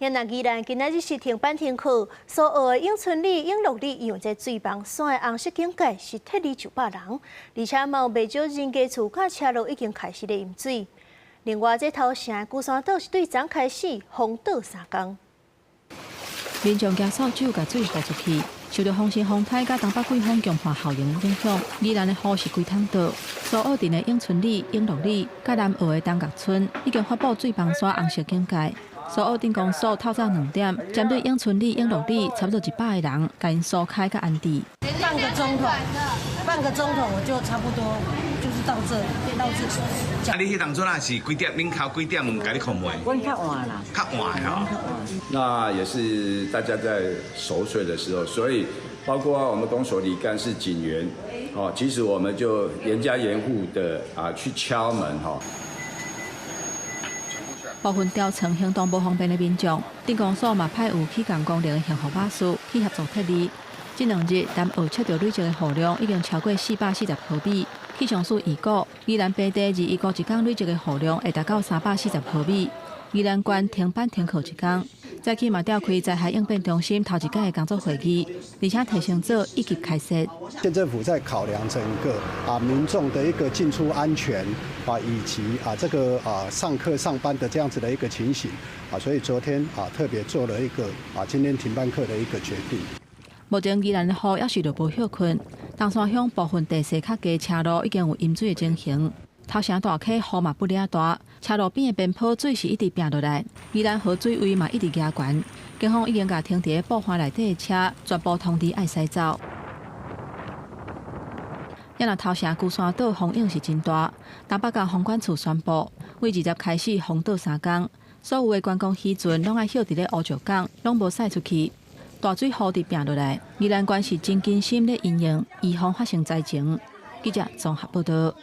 现在宜兰今仔日是停班停课，所学的永春里、永乐里用在水房山的红色警戒是撤离900人，而且嘛有不少人家厝甲车路已经开始咧淹水。另外，这头城的鼓山岛是对昨开始封岛3天。民众举手手甲水泼出去，受到风势风台甲东北季风强化效应影响，宜兰的雨是规滩倒。所学镇的永春里、永乐里、甲南澳的东角村已经发布水房山红色警戒。所学镇公所透早2点，针对永春里、永乐里差不多100个人，甲因疏开甲安置。半个钟头我就差不多就是到这里。啊，你迄当阵啊是几点？恁考几点？甲你控袂？我较晚啦。较晚哦。那也是大家在熟睡的时候，所以包括我们公所里干事警员，其实我们就严加严护的去敲门部分调层行动不方便的民众，镇公所嘛派有去港工龄的幸福巴士去协助撤离。这2日，南澳测到累积的雨量已经超过440毫米。气象署预估，宜兰北地2预估一天累积的雨量会达到340毫米。宜兰县停班停课1天，早起嘛召开灾害应变中心头一届的工作会议，而且提醒组一级开设。县政府在考量整个民众的一个进出安全以及这个上课上班的这样子的一个情形所以昨天特别做了一个今天停班课的一个决定。目前宜兰的雨也是无休困，东山乡部分地势较低车路已经有淹水的情形。头城大溪雨嘛不了大，车路边的边坡水是一直拼落来，宜兰河水位嘛一直加悬。警方已经甲停伫步环内底的车全部通知爱驶走。也若头城鼓山岛风影是真大，东北角风管处宣布，为20日开始封岛3天，所有的观光渔船拢爱歇伫咧乌石港，拢无驶出去。大水雨直拼落来，宜兰县是真尽心咧应用，预防发生灾情。记者综合报道。